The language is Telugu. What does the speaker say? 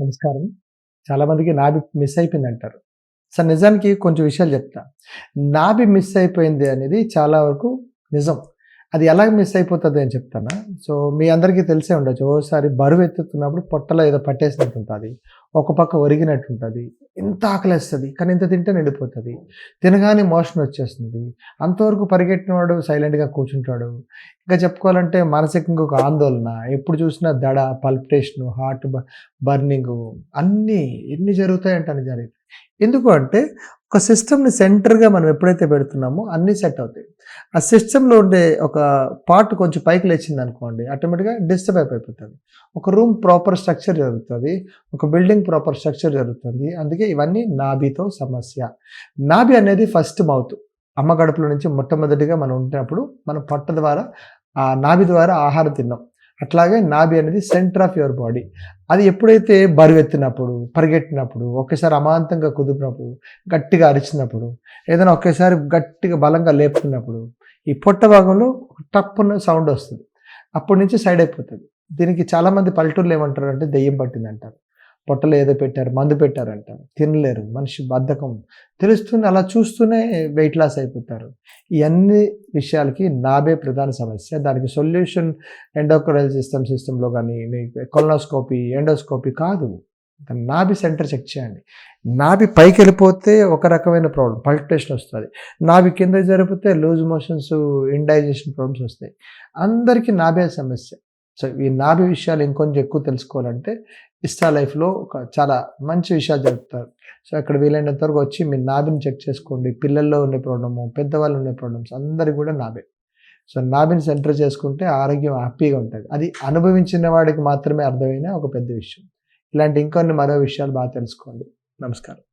నమస్కారం. చాలామందికి నాభి మిస్ అయిపోయిందంటారు. నిజానికి కొంచెం విషయాలు చెప్తా. నాభి మిస్ అయిపోయింది అనేది చాలా వరకు నిజం. అది ఎలాగ మిస్ అయిపోతది అని చెప్తానా? మీ అందరికీ తెలిసే ఉండొచ్చు. ఓసారి బరువెత్తుతున్నప్పుడు పొట్టలో ఏదో పట్టేసినట్టుంటది. ఒక పక్క ఒరిగినట్టుంటది. ఇంత ఆకలేస్తది. కానీ ఇంత తింటే నిండిపోతది. తినగానే మోషన్ వచ్చేస్తుంది. అంతవరకు పరిగెట్టినవాడు సైలెంట్‌గా కూర్చుంటాడు. ఇంకా చెప్పుకోవాలంటే మానసికంగా ఒక ఆందోళన. ఎప్పుడు చూసినా దడ, పల్పిటేషను, హార్ట్ బర్నింగు అన్నీ ఎన్ని జరుగుతాయంటే అన్ని జరుగుతాయి. ఎందుకు అంటే ఒక సిస్టమ్‌ని సెంటర్‌గా మనం ఎప్పుడైతే పెడుతున్నామో అన్నీ సెట్ అవుతాయి. ఆ సిస్టమ్‌లో ఉండే ఒక పార్ట్ కొంచెం పైకి లేచిందనుకోండి ఆటోమేటిక్‌గా డిస్టర్బ్ అయిపోతది. ఒక రూమ్ ప్రాపర్ స్ట్రక్చర్ జరుగుతది. ఒక బిల్డింగ్ ప్రాపర్ స్ట్రక్చర్ జరుగుతుంది. అందుకే ఇవన్నీ నాభితో సమస్య. నాభి అనేది ఫస్ట్ మౌత్. అమ్మ కడుపులో నుంచి మొట్టమొదటిగా మనం ఉంటున్నప్పుడు మన పొట్ట ద్వారా ఆ నాభి ద్వారా ఆహారం తిన్నాం. అట్లాగే నాభి అనేది సెంటర్ ఆఫ్ యువర్ బాడీ. అది ఎప్పుడైతే బరువెత్తినప్పుడు, పరిగెట్టినప్పుడు, ఒకేసారి అమాంతంగా కుదిపినప్పుడు, గట్టిగా అరిచినప్పుడు, ఏదైనా ఒకేసారి గట్టిగా బలంగా లేపుతున్నప్పుడు, ఈ పొట్ట భాగంలో టప్పున సౌండ్ వస్తది. అప్పటి నుంచి సైడ్ అయిపోతది. దీనికి చాలామంది పల్లెటూరులో ఏమంటారంటే దెయ్యం పట్టిందంటారు. పొట్టలో ఏదో పెట్టారు, మందు పెట్టారంటారు. తినలేరు. మనిషి బద్ధకం. తెలుస్తూనే అలా చూస్తూనే వెయిట్ లాస్ అయిపోతారు. ఈ అన్ని విషయాలకి నాభే ప్రధాన సమస్య. దానికి సొల్యూషన్ ఎండోక్రైనల్ సిస్టమ్‌లో గాని, మీకు కొలనోస్కోపీ, ఎండోస్కోపీ కాదు. నాభి సెంటర్ చెక్ చేయండి. నాభి పైకెళ్ళిపోతే ఒక రకమైన ప్రాబ్లమ్ పల్పిటేషన్ వస్తది. నాభి కిందకి జరిగిపోతే లూజ్ మోషన్స్, ఇండైజెషన్ ప్రాబ్లమ్స్ వస్తాయి. అందరికీ నాభే సమస్య. ఈ నాభి విషయాలు ఇంకొంచెం ఎక్కువ తెలుసుకోవాలంటే ఇన్‌స్టా లైఫ్‌లో ఒక చాలా మంచి విషయాలు చెప్తారు. అక్కడ వీలైనంత వరకు వచ్చి మీ నాభిని చెక్ చేసుకోండి. పిల్లల్లో ఉండే ప్రాబ్లము, పెద్దవాళ్ళు ఉండే ప్రాబ్లమ్స్ అందరికి కూడా నాభే. నాభిని సెంటర్ చేసుకుంటే ఆరోగ్యం హ్యాపీగా ఉంటది. అది అనుభవించిన వాడికి మాత్రమే అర్థమైన ఒక పెద్ద విషయం. ఇలాంటి ఇంకొన్ని మరో విషయాలు బాగా తెలుసుకోండి. నమస్కారం.